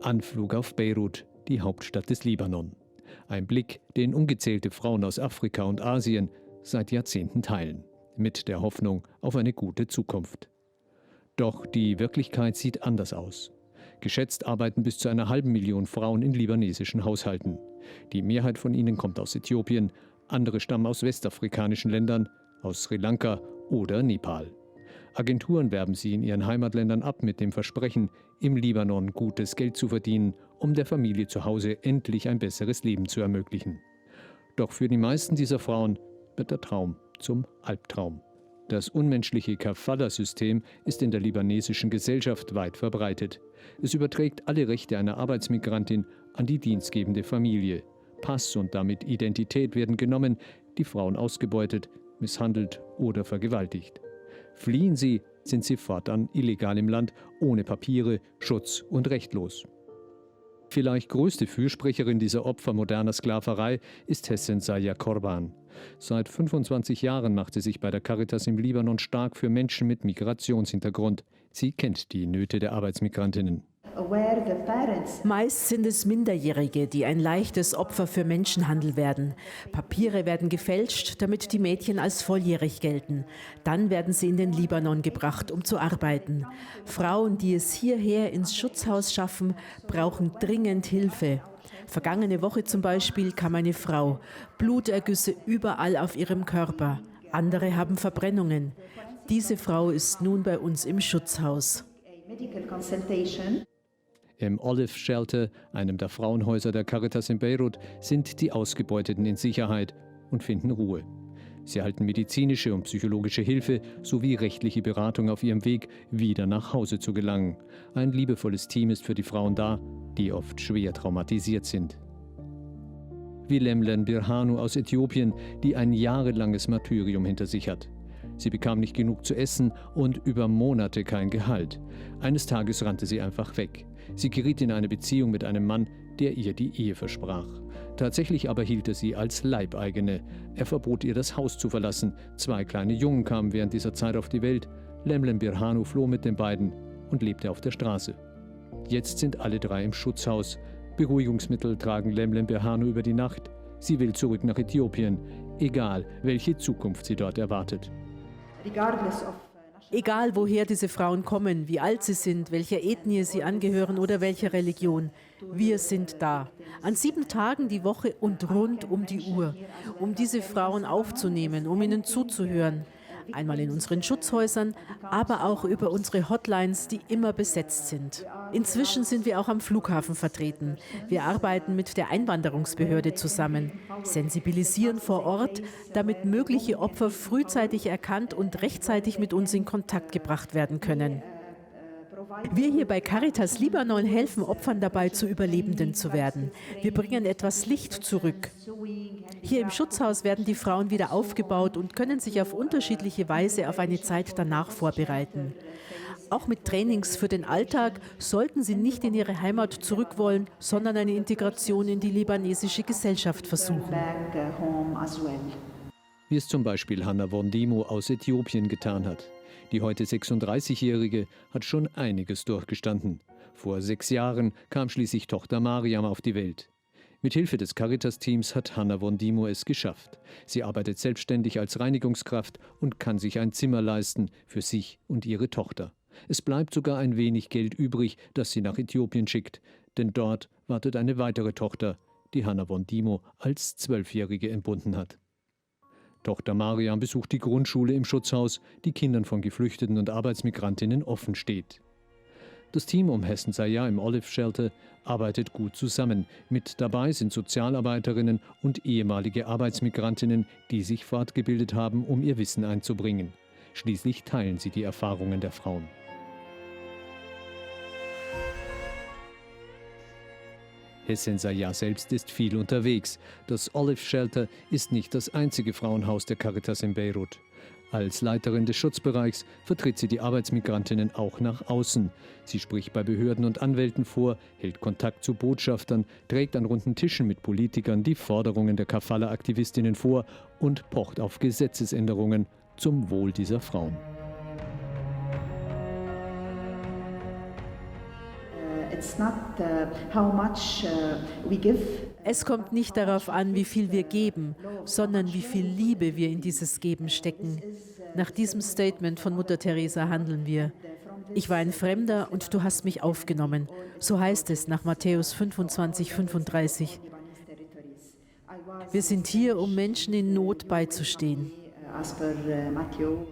Anflug auf Beirut, die Hauptstadt des Libanon. Ein Blick, den ungezählte Frauen aus Afrika und Asien seit Jahrzehnten teilen, mit der Hoffnung auf eine gute Zukunft. Doch die Wirklichkeit sieht anders aus. Geschätzt arbeiten bis zu 500.000 Frauen in libanesischen Haushalten. Die Mehrheit von ihnen kommt aus Äthiopien, andere stammen aus westafrikanischen Ländern, aus Sri Lanka oder Nepal. Agenturen werben sie in ihren Heimatländern ab mit dem Versprechen, im Libanon gutes Geld zu verdienen, um der Familie zu Hause endlich ein besseres Leben zu ermöglichen. Doch für die meisten dieser Frauen wird der Traum zum Albtraum. Das unmenschliche Kafala-System ist in der libanesischen Gesellschaft weit verbreitet. Es überträgt alle Rechte einer Arbeitsmigrantin an die dienstgebende Familie. Pass und damit Identität werden genommen, die Frauen ausgebeutet, misshandelt oder vergewaltigt. Fliehen sie, sind sie fortan illegal im Land, ohne Papiere, Schutz und rechtlos. Vielleicht größte Fürsprecherin dieser Opfer moderner Sklaverei ist Hessensaja Korban. Seit 25 Jahren macht sie sich bei der Caritas im Libanon stark für Menschen mit Migrationshintergrund. Sie kennt die Nöte der Arbeitsmigrantinnen. Meist sind es Minderjährige, die ein leichtes Opfer für Menschenhandel werden. Papiere werden gefälscht, damit die Mädchen als volljährig gelten. Dann werden sie in den Libanon gebracht, um zu arbeiten. Frauen, die es hierher ins Schutzhaus schaffen, brauchen dringend Hilfe. Vergangene Woche zum Beispiel kam eine Frau, Blutergüsse überall auf ihrem Körper. Andere haben Verbrennungen. Diese Frau ist nun bei uns im Schutzhaus. Im Olive Shelter, einem der Frauenhäuser der Caritas in Beirut, sind die Ausgebeuteten in Sicherheit und finden Ruhe. Sie erhalten medizinische und psychologische Hilfe sowie rechtliche Beratung auf ihrem Weg, wieder nach Hause zu gelangen. Ein liebevolles Team ist für die Frauen da, die oft schwer traumatisiert sind. Wie Lemlen Birhanu aus Äthiopien, die ein jahrelanges Martyrium hinter sich hat. Sie bekam nicht genug zu essen und über Monate kein Gehalt. Eines Tages rannte sie einfach weg. Sie geriet in eine Beziehung mit einem Mann, der ihr die Ehe versprach. Tatsächlich aber hielt er sie als Leibeigene. Er verbot ihr, das Haus zu verlassen. 2 kleine Jungen kamen während dieser Zeit auf die Welt. Lemlen Birhanu floh mit den beiden und lebte auf der Straße. Jetzt sind alle 3 im Schutzhaus. Beruhigungsmittel tragen Lemlen Birhanu über die Nacht. Sie will zurück nach Äthiopien, egal welche Zukunft sie dort erwartet. Egal woher diese Frauen kommen, wie alt sie sind, welcher Ethnie sie angehören oder welcher Religion, wir sind da. An 7 Tagen die Woche und rund um die Uhr, um diese Frauen aufzunehmen, um ihnen zuzuhören. Einmal in unseren Schutzhäusern, aber auch über unsere Hotlines, die immer besetzt sind. Inzwischen sind wir auch am Flughafen vertreten. Wir arbeiten mit der Einwanderungsbehörde zusammen, sensibilisieren vor Ort, damit mögliche Opfer frühzeitig erkannt und rechtzeitig mit uns in Kontakt gebracht werden können. Wir hier bei Caritas Libanon helfen Opfern dabei, zu Überlebenden zu werden. Wir bringen etwas Licht zurück. Hier im Schutzhaus werden die Frauen wieder aufgebaut und können sich auf unterschiedliche Weise auf eine Zeit danach vorbereiten. Auch mit Trainings für den Alltag sollten sie nicht in ihre Heimat zurück wollen, sondern eine Integration in die libanesische Gesellschaft versuchen. Wie es zum Beispiel Hannah Wondimo aus Äthiopien getan hat. Die heute 36-Jährige hat schon einiges durchgestanden. Vor 6 Jahren kam schließlich Tochter Mariam auf die Welt. Mit Hilfe des Caritas-Teams hat Hannah Wondimo es geschafft. Sie arbeitet selbstständig als Reinigungskraft und kann sich ein Zimmer leisten für sich und ihre Tochter. Es bleibt sogar ein wenig Geld übrig, das sie nach Äthiopien schickt. Denn dort wartet eine weitere Tochter, die Hannah Wondimo als 12-Jährige entbunden hat. Tochter Mariam besucht die Grundschule im Schutzhaus, die Kindern von Geflüchteten und Arbeitsmigrantinnen offen steht. Das Team um Hessensaja im Olive Shelter arbeitet gut zusammen. Mit dabei sind Sozialarbeiterinnen und ehemalige Arbeitsmigrantinnen, die sich fortgebildet haben, um ihr Wissen einzubringen. Schließlich teilen sie die Erfahrungen der Frauen. Hessensaja selbst ist viel unterwegs. Das Olive Shelter ist nicht das einzige Frauenhaus der Caritas in Beirut. Als Leiterin des Schutzbereichs vertritt sie die Arbeitsmigrantinnen auch nach außen. Sie spricht bei Behörden und Anwälten vor, hält Kontakt zu Botschaftern, trägt an runden Tischen mit Politikern die Forderungen der Kafala-Aktivistinnen vor und pocht auf Gesetzesänderungen zum Wohl dieser Frauen. it's not how much we give. Es kommt nicht darauf an, wie viel wir geben, sondern wie viel Liebe wir in dieses Geben stecken. Nach diesem Statement von Mutter Teresa handeln wir. Ich war ein Fremder und du hast mich aufgenommen. So heißt es nach Matthäus 25, 35. Wir sind hier, um Menschen in Not beizustehen. As per Matthew